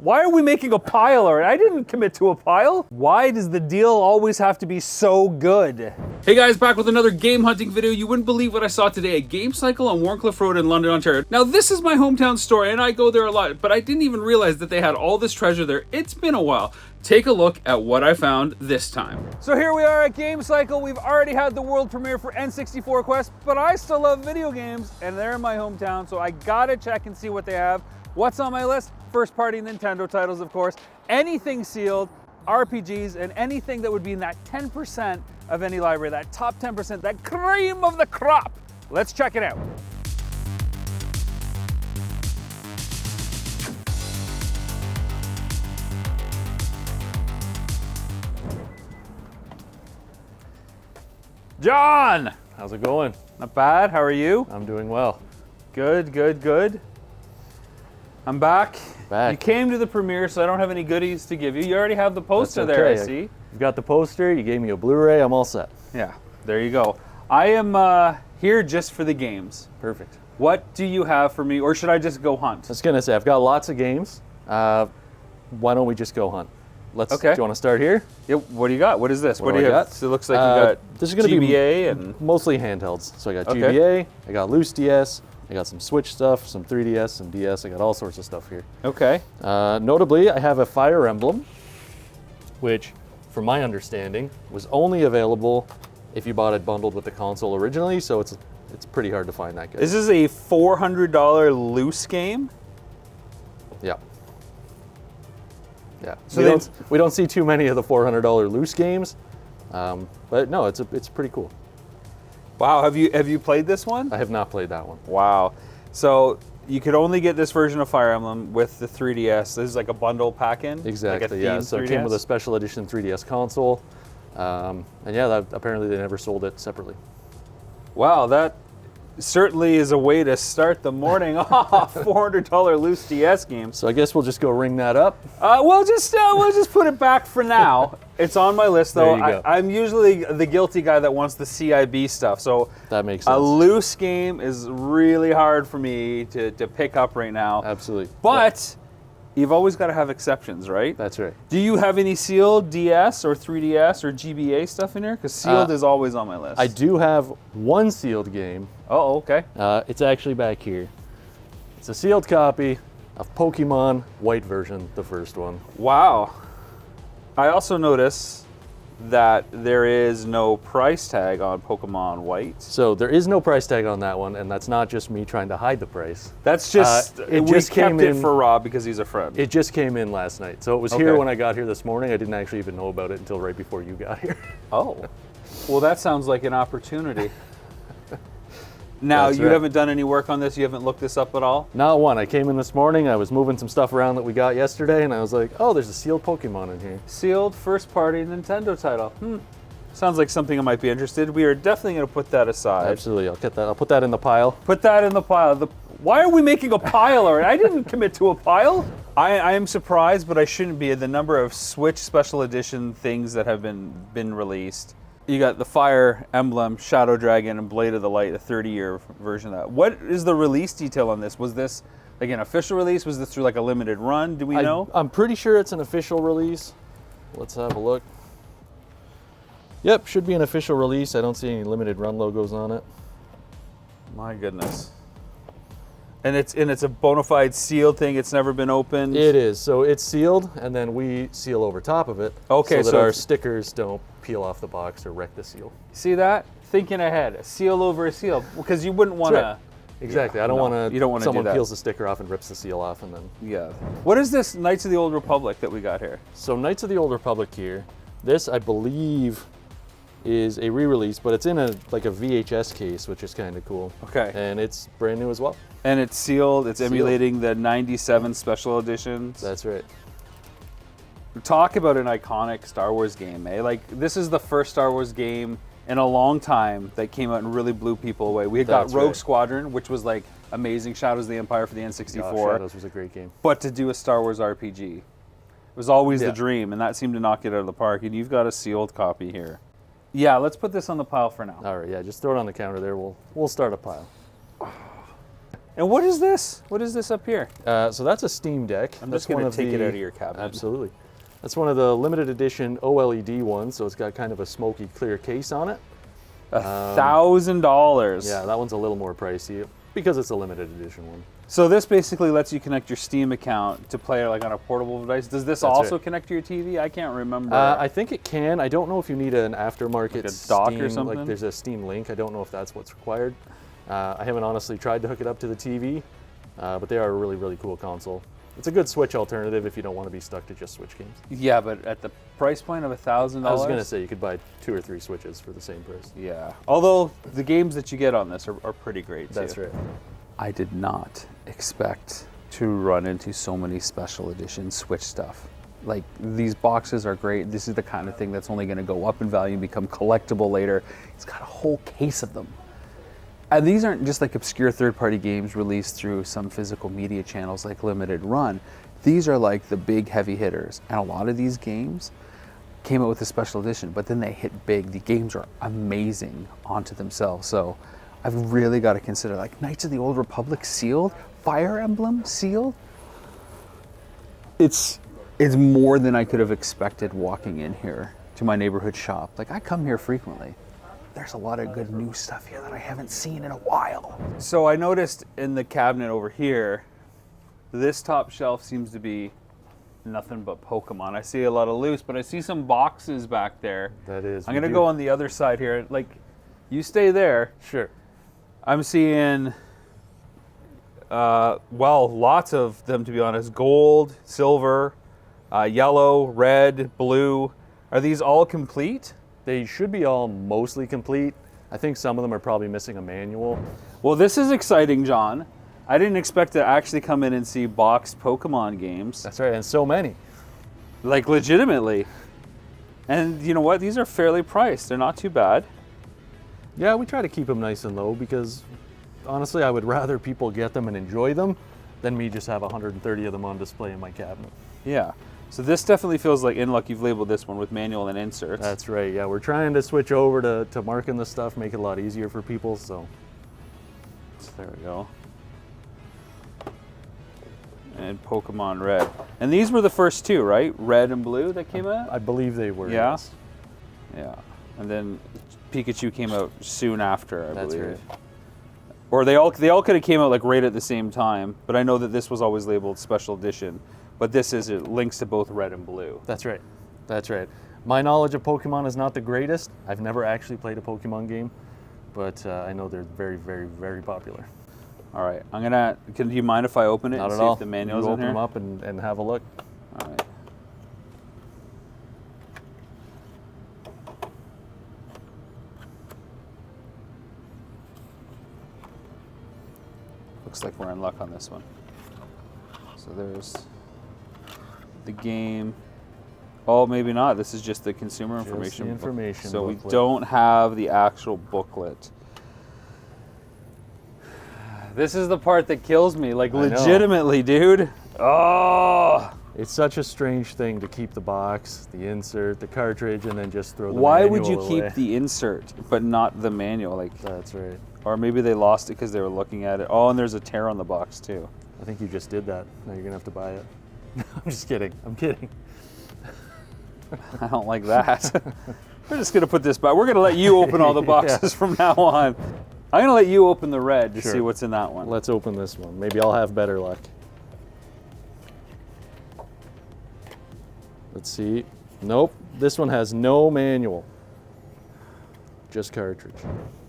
Why are we making a pile already? I didn't commit to a pile. Why does the deal always have to be so good? Hey guys, back with another game hunting video. You wouldn't believe what I saw today at Game Cycle on Warncliffe Road in London, Ontario. Now this is my hometown store and I go there a lot, but I didn't even realize that they had all this treasure there. It's been a while. Take a look at what I found this time. So here we are at Game Cycle. We've already had the world premiere for N64 Quest, but I still love video games and they're in my hometown, so I gotta check and see what they have. What's on my list? First party Nintendo titles, of course. Anything sealed, RPGs, and anything that would be in that 10% of any library, that top 10%, that cream of the crop. Let's check it out. John! How's it going? Not bad, how are you? I'm doing well. Good, good, good. I'm back. You came to the premiere, so I don't have any goodies to give you. You already have the poster there, I see. You've got the poster, you gave me a Blu-ray, I'm all set. Yeah, there you go. I am here just for the games. Perfect. What do you have for me, or should I just go hunt? I was gonna say, I've got lots of games. Why don't we just go hunt? Okay. Do you want to start here? Yeah, what do you got? What is this? What do you have? So it looks like you got this is gonna GBA and mostly handhelds. So I got GBA, I got loose DS, I got some Switch stuff, some 3DS, some DS. I got all sorts of stuff here. Okay. Notably, I have a Fire Emblem, which, from my understanding, was only available if you bought it bundled with the console originally. So it's pretty hard to find that good. This is a $400 loose game. Yeah. Yeah. So we don't see too many of the $400 loose games, but no, it's pretty cool. Wow, have you played this one? I have not played that one. Wow. So you could only get this version of Fire Emblem with the 3DS. This is like a bundle pack-in? Exactly, like yeah. So 3DS? it came with a special edition 3DS console. And yeah, apparently they never sold it separately. Wow, that certainly is a way to start the morning off. $400 loose DS game. So I guess we'll just go ring that up. We'll just put it back for now. It's on my list though. There you go. I'm usually the guilty guy that wants the CIB stuff. So that makes sense. A loose game is really hard for me to pick up right now. Absolutely. But you've always got to have exceptions, right? That's right. Do you have any sealed DS or 3DS or GBA stuff in here? Because sealed is always on my list. I do have one sealed game. Oh, okay. It's actually back here. It's a sealed copy of Pokemon White version, the first one. Wow. I also notice that there is no price tag on Pokemon White. So there is no price tag on that one, and that's not just me trying to hide the price. That's just, we kept it for Rob because he's a friend. It just came in last night. So it was here when I got here this morning. I didn't actually even know about it until right before you got here. Oh, well that sounds like an opportunity. Now, you haven't done any work on this? You haven't looked this up at all? Not one. I came in this morning, I was moving some stuff around that we got yesterday, and I was like, oh, there's a sealed Pokemon in here. Sealed first-party Nintendo title. Sounds like something I might be interested in. We are definitely going to put that aside. Absolutely. I'll put that in the pile. Put that in the pile. Why are we making a pile already? I didn't commit to a pile. I am surprised, but I shouldn't be, at the number of Switch Special Edition things that have been released. You got the Fire Emblem, Shadow Dragon, and Blade of the Light, a 30-year version of that. What is the release detail on this? Was this like an official release? Was this through like a limited run? Do we know? I'm pretty sure it's an official release. Let's have a look. Yep, should be an official release. I don't see any limited run logos on it. My goodness. And it's a bona fide sealed thing. It's never been opened. It is. So it's sealed, and then we seal over top of it. Okay, so that our stickers don't peel off the box or wreck the seal. See that? Thinking ahead. A seal over a seal, because you wouldn't want to. Exactly. I don't want to. You don't want to do that. Someone peels the sticker off and rips the seal off, and then. Yeah. What is this Knights of the Old Republic that we got here? So Knights of the Old Republic here. This, I believe, is a re-release, but it's in a VHS case, which is kind of cool. Okay. And it's brand new as well. And it's sealed. It's emulating the '97 special editions. That's right. Talk about an iconic Star Wars game, eh? Like, this is the first Star Wars game in a long time that came out and really blew people away. We had got Rogue Squadron, which was like amazing. Shadows of the Empire for the N64. Shadows was a great game. But to do a Star Wars RPG, it was always the dream, and that seemed to knock it out of the park. And you've got a sealed copy here. Yeah, let's put this on the pile for now. All right, yeah, just throw it on the counter there. We'll start a pile. And what is this? What is this up here? So that's a Steam Deck. I'm just going to take it out of your cabinet. Absolutely. That's one of the limited edition OLED ones, so it's got kind of a smoky clear case on it. $1,000. Yeah, that one's a little more pricey because it's a limited edition one. So this basically lets you connect your Steam account to play like on a portable device. Does this also connect to your TV? I can't remember. I think it can. I don't know if you need an aftermarket like a dock Steam, or something. like there's a Steam Link. I don't know if that's what's required. I haven't honestly tried to hook it up to the TV, but they are a really, really cool console. It's a good Switch alternative if you don't want to be stuck to just Switch games. Yeah, but at the price point of $1,000. I was going to say you could buy 2 or 3 Switches for the same price. Yeah. Although the games that you get on this are pretty great too. That's right. I did not expect to run into so many special edition Switch stuff. Like, these boxes are great. This is the kind of thing that's only going to go up in value and become collectible later. It's got a whole case of them. And these aren't just like obscure third-party games released through some physical media channels like Limited Run. These are like the big heavy hitters. And a lot of these games came out with a special edition, but then they hit big. The games are amazing onto themselves. So I've really got to consider, like, Knights of the Old Republic sealed, Fire Emblem sealed. It's more than I could have expected walking in here to my neighborhood shop. Like, I come here frequently. There's a lot of good new stuff here that I haven't seen in a while. So I noticed in the cabinet over here, this top shelf seems to be nothing but Pokemon. I see a lot of loose, but I see some boxes back there. That is. I'm gonna go on the other side here. Like, you stay there. Sure. I'm seeing, well, lots of them, to be honest. Gold, silver, yellow, red, blue. Are these all complete? They should be all mostly complete. I think some of them are probably missing a manual. Well, this is exciting, John. I didn't expect to actually come in and see boxed Pokemon games. That's right, and so many. Like, legitimately. And you know what? These are fairly priced. They're not too bad. Yeah, we try to keep them nice and low because honestly, I would rather people get them and enjoy them than me just have 130 of them on display in my cabinet. Yeah. So this definitely feels like in luck. You've labeled this one with manual and inserts. That's right. Yeah, we're trying to switch over to marking the stuff, make it a lot easier for people. So there we go. And Pokemon Red. And these were the first two, right? Red and blue that came out? I believe they were. Yeah. Yes. Yeah. And then Pikachu came out soon after, I That's believe. right. Or they all could have came out like right at the same time, but I know that this was always labeled special edition. But this is, it links to both red and blue. That's right. That's right. My knowledge of Pokemon is not the greatest. I've never actually played a Pokemon game, but I know they're very, very, very popular. All right, do you mind if I open it Not and at see all. if the manual's You in here? open them up and have a look. All right. Looks like we're in luck on this one. So there's the game. Oh, maybe not. This is just the consumer information. the information So booklet. we don't have the actual booklet. This is the part that kills me, like legitimately, dude. Oh! It's such a strange thing to keep the box, the insert, the cartridge, and then just throw the Why manual would you away. keep the insert but not the manual? Like, That's right. or maybe they lost it because they were looking at it. Oh, and there's a tear on the box too. I think you just did that. Now you're gonna have to buy it. I'm just kidding. I'm kidding. I don't like that. We're just gonna put this back. We're gonna let you open all the boxes from now on. I'm gonna let you open the red to see what's in that one. Let's open this one. Maybe I'll have better luck. Let's see. Nope. This one has no manual. Just cartridge.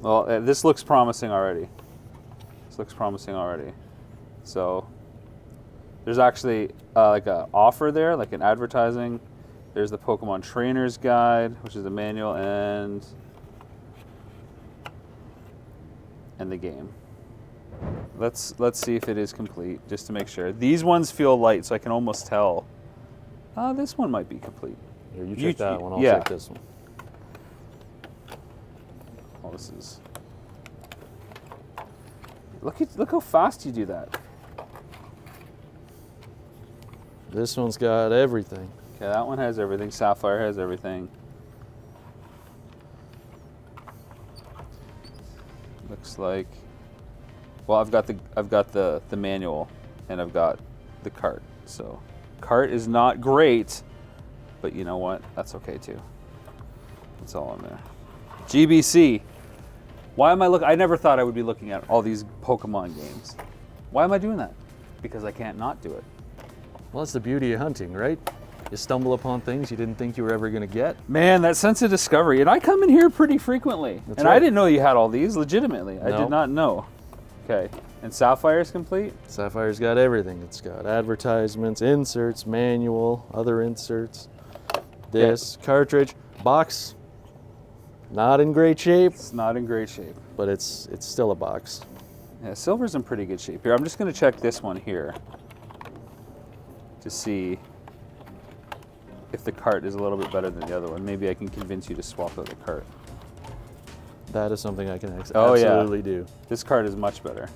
Well, this looks promising already. This looks promising already. So there's actually like an offer there, like an advertising. There's the Pokemon Trainer's Guide, which is the manual, and the game. Let's see if it is complete, just to make sure. These ones feel light, so I can almost tell. This one might be complete. Here, you check that one. I'll yeah. check this one. Oh, this is. Look how fast you do that. This one's got everything. Okay, that one has everything. Sapphire has everything. Looks like Well, I've got the manual, and I've got the cart. So, cart is not great, but you know what? That's okay too. It's all in there. GBC. Why am I looking? I never thought I would be looking at all these Pokemon games. Why am I doing that? Because I can't not do it. Well, that's the beauty of hunting, right? You stumble upon things you didn't think you were ever going to get. Man, that sense of discovery. And I come in here pretty frequently. That's and right. I didn't know you had all these, legitimately. I No. did not know. Okay. And Sapphire's complete? Sapphire's got everything. It's got advertisements, inserts, manual, other inserts. This cartridge, box, not in great shape, It's not in great shape. but it's still a box. Yeah, silver's in pretty good shape. Here, I'm just going to check this one here to see if the cart is a little bit better than the other one. Maybe I can convince you to swap out the cart. That is something I can Oh, yeah. absolutely do. This cart is much better.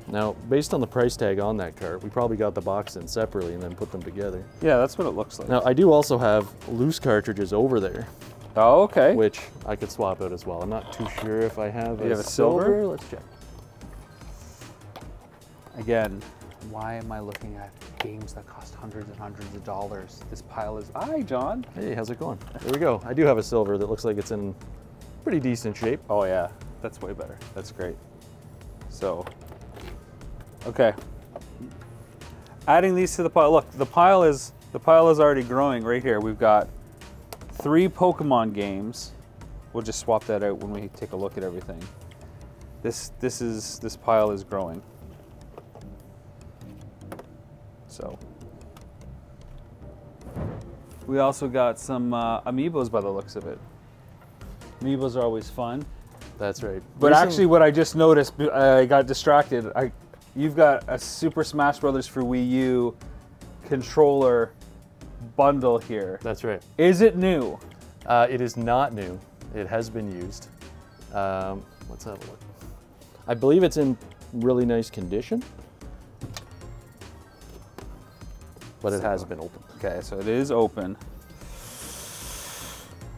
Now, based on the price tag on that cart, we probably got the box in separately and then put them together. Yeah, that's what it looks like. Now, I do also have loose cartridges over there, Oh, okay. which I could swap out as well. I'm not too sure if I have You have a silver? Let's check. Again, why am I looking at games that cost hundreds and hundreds of dollars? This pile is... Hi, John. Hey, how's it going? There we go. I do have a silver that looks like it's in pretty decent shape. Oh, yeah. That's way better. That's great. So, okay. Adding these to the pile. Look, the pile is already growing right here. We've got 3 Pokemon games. We'll just swap that out when we take a look at everything. This pile is growing. So, we also got some amiibos by the looks of it. Amiibos are always fun. That's right. But actually, what I just noticed, I got distracted. You've got a Super Smash Brothers for Wii U controller bundle here. That's right. Is it new? It is not new. It has been used. Let's have a look. I believe it's in really nice condition, but it has been opened. Okay, so it is open.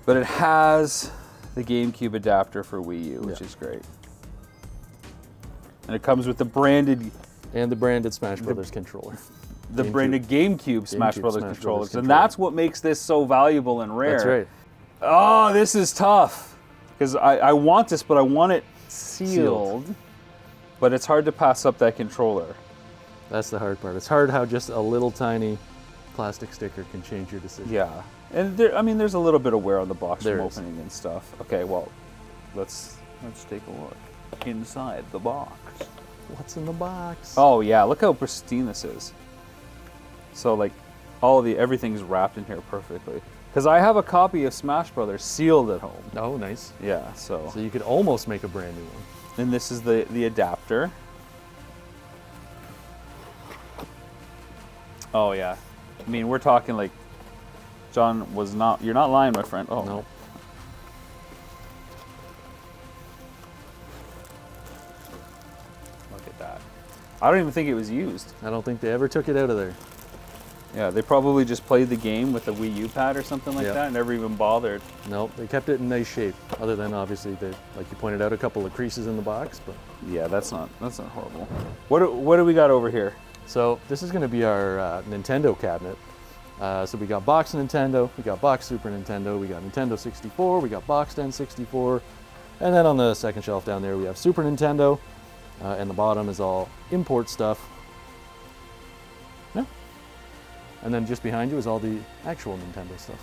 But it has the GameCube adapter for Wii U, which is great. And it comes with the branded... And the branded Smash Brothers controller. The branded GameCube Smash Brothers Smash controllers. Brothers And that's what makes this so valuable and rare. That's right. Oh, this is tough. Because I want this, but I want it sealed. But it's hard to pass up that controller. That's the hard part. It's hard how just a little tiny plastic sticker can change your decision. Yeah. And there's a little bit of wear on the box There from is. opening and stuff. Okay, well, let's take a look inside the box. What's in the box? Oh yeah, look how pristine this is. So like, everything's wrapped in here perfectly. Because I have a copy of Smash Brothers sealed at home. Oh, nice. Yeah, so So you could almost make a brand new one. and this is the adapter. Oh yeah, I mean we're talking like, John was not. You're not lying, my friend. Oh No. Look at that. I don't even think it was used. I don't think they ever took it out of there. Yeah, they probably just played the game with a Wii U pad or something like Yeah. that, and never even bothered. Nope, they kept it in nice shape. Other than obviously, like you pointed out, a couple of creases in the box. But Yeah, that's not horrible. What do we got over here? so this is going to be our Nintendo cabinet. So we got box Nintendo, we got box Super Nintendo, we got Nintendo 64, we got boxed N64, and then on the second shelf down there we have Super Nintendo, and the bottom is all import stuff. Yeah. And then just behind you is all the actual Nintendo stuff,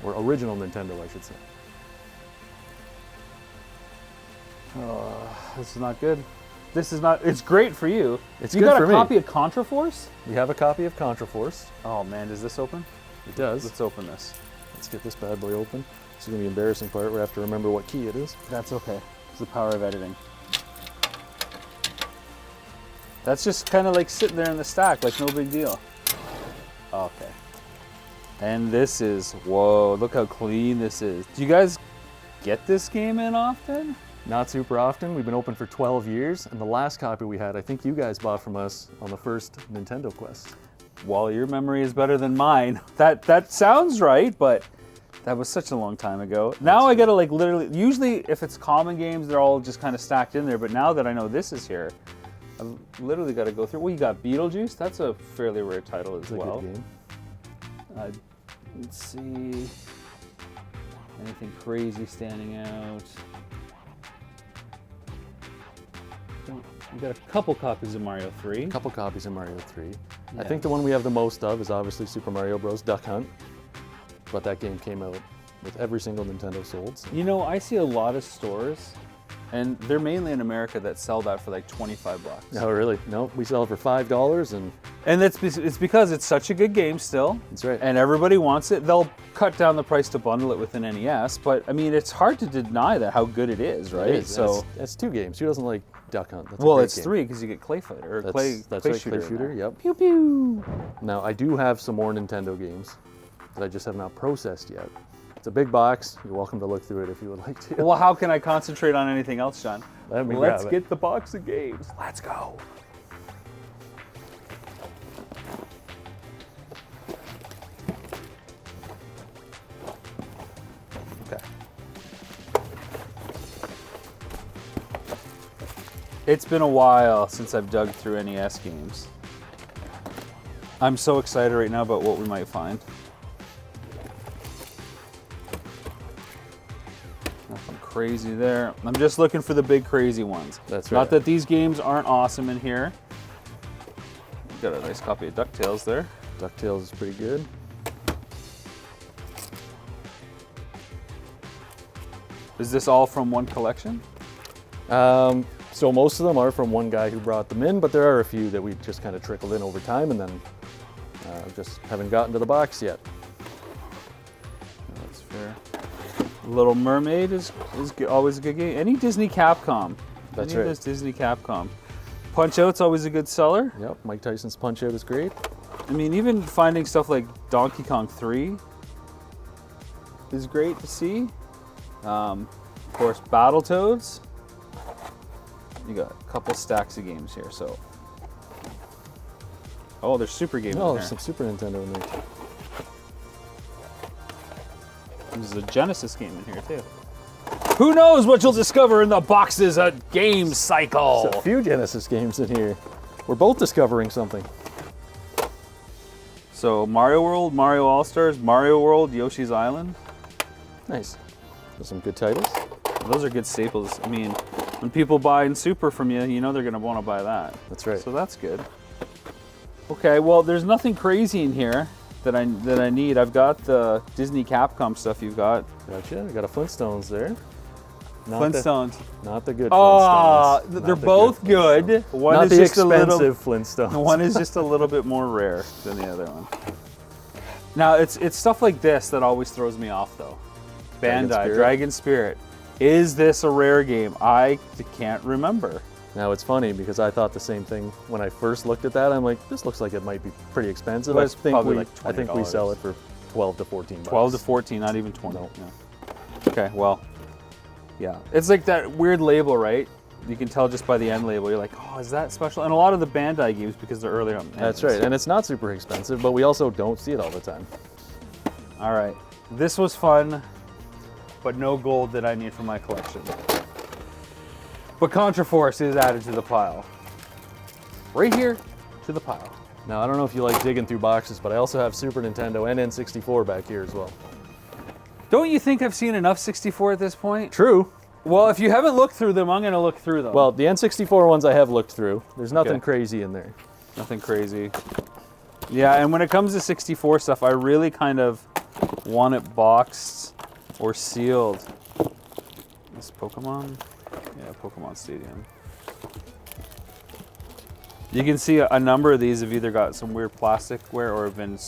or original Nintendo, I should say. This is not good. This is not. It's great for you. It's you good got for a me. copy of Contra Force? We have a copy of Contra Force. Oh man, does this open? It does. Let's open this. Let's get this bad boy open. This is going to be the embarrassing part. We have to remember what key it is. That's okay. It's the power of editing. That's just kind of like sitting there in the stack, like no big deal. Okay. And this is, whoa, look how clean this is. Do you guys get this game in often? Not super often. We've been open for 12 years, and the last copy we had, I think you guys bought from us on the first Nintendo Quest. Well, your memory is better than mine. That sounds right, but That was such a long time ago. Now I gotta like literally, usually if it's common games, they're all just kind of stacked in there. But now that I know this is here, I've literally got to go through. Well, you got Beetlejuice. That's a fairly rare title as well. Good game. Let's see. Anything crazy standing out? We got a couple copies of Mario 3. A couple copies of Mario 3. Yeah. I think the one we have the most of is obviously Super Mario Bros. Duck Hunt. But that game came out with every single Nintendo sold. So. You know, I see a lot of stores, and they're mainly in America, that sell that for like 25 bucks. Oh, really? No, we sell it for $5 and... And it's because it's such a good game still. That's right. And everybody wants it. They'll cut down the price to bundle it with an NES, but I mean, it's hard to deny that how good it is, right? It is. So it's 2 games. Who doesn't like Duck Hunt? That's well, it's game. 3 because you get Clay Fighter or That's Clay right, Shooter. Clay Shooter, yep. Pew pew. Now, I do have some more Nintendo games that I just have not processed yet. It's a big box. You're welcome to look through it if you would like to. Well, how can I concentrate on anything else, Sean? Let's Let's get the box of games. Let's go. Okay. It's been a while since I've dug through NES games. I'm so excited right now about what we might find. Nothing crazy there. I'm just looking for the big crazy ones. That's right. Not that these games aren't awesome in here. Got a nice copy of DuckTales there. DuckTales is pretty good. Is this all from one collection? So most of them are from one guy who brought them in, but there are a few that we just kind of trickled in over time and then just haven't gotten to the box yet. That's fair. Little Mermaid is always a good game. Any Disney Capcom. That's Any right. of those Disney Capcom. Punch Out's always a good seller. Yep, Mike Tyson's Punch Out is great. I mean, even finding stuff like Donkey Kong 3 is great to see. Of course, Battletoads. You got a couple stacks of games here, so. Oh, there's Super Game in Oh, there. there's some Super Nintendo in there too. There's a Genesis game in here too. Who knows what you'll discover in the boxes at Game Cycle? There's a few Genesis games in here. We're both discovering something. So Mario World, Mario All-Stars, Mario World, Yoshi's Island. Nice. There's some good titles. Those are good staples. I mean, when people buy in Super from you, you know they're gonna want to buy that. That's right. So that's good. Okay, well, there's nothing crazy in here that I need. I've got the Disney Capcom stuff you've got. Gotcha. I got a Flintstones there. Flintstones. Not the good Oh, Flintstones. they're both good. One Not is the just a little. expensive Flintstones. One is just a little bit more rare than the other one. Now it's stuff like this that always throws me off, though. Bandai, Dragon Spirit. Is this a rare game? I can't remember. Now it's funny because I thought the same thing when I first looked at that. I'm like, this looks like it might be pretty expensive. Well, it's probably like I think we sell it for 12 to 14 bucks. 12 to 14, not even 20. No. Yeah. Okay, well, yeah. It's like that weird label, right? You can tell just by the end label. You're like, oh, is that special? And a lot of the Bandai games, because they're earlier on. That's right, and it's not super expensive, but we also don't see it all the time. All right, this was fun, but no gold that I need for my collection. But Contra Force is added to the pile. Right here to the pile. Now, I don't know if you like digging through boxes, but I also have Super Nintendo and N64 back here as well. Don't you think I've seen enough 64 at this point? True. Well, if you haven't looked through them, I'm going to look through them. Well, the N64 ones I have looked through. There's nothing Okay. crazy in there. Nothing crazy. Yeah, and when it comes to 64 stuff, I really kind of want it boxed or sealed. This Pokemon? Yeah, Pokemon Stadium. You can see a number of these have either got some weird plasticware or have been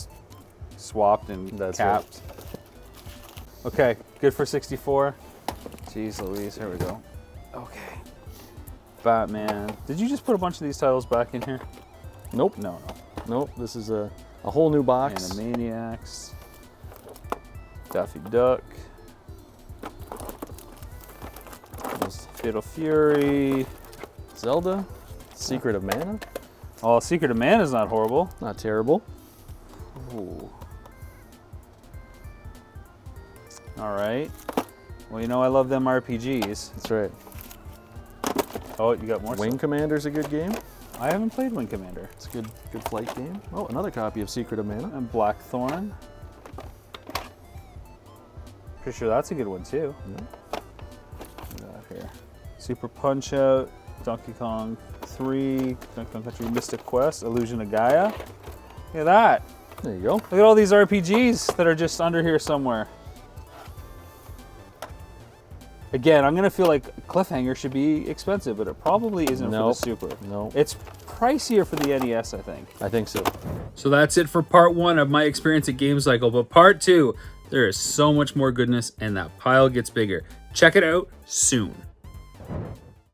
swapped and That's capped. Okay, good for 64. Jeez Louise, here we go. Okay. Batman. Did you just put a bunch of these titles back in here? Nope. No. Nope, this is a whole new box. Animaniacs. Daffy Duck. There's Fatal Fury. Zelda, Secret of Mana. Oh, Secret of Mana is not horrible. Not terrible. Ooh. All right. Well, you know I love them RPGs. That's right. Oh, you got more Wing stuff. Commander's a good game. I haven't played Wing Commander. It's a good flight game. Oh, another copy of Secret of Mana. And Blackthorn. Pretty sure that's a good one too. Yeah. What do we got here? Super Punch Out, Donkey Kong 3, Donkey Kong Country Mystic Quest, Illusion of Gaia. Look at that. There you go. Look at all these RPGs that are just under here somewhere. Again, I'm gonna feel like Cliffhanger should be expensive, but it probably isn't for the Super. No. It's pricier for the NES, I think. I think so. So that's it for part 1 of my experience at Game Cycle, but part 2, there is so much more goodness and that pile gets bigger. Check it out soon.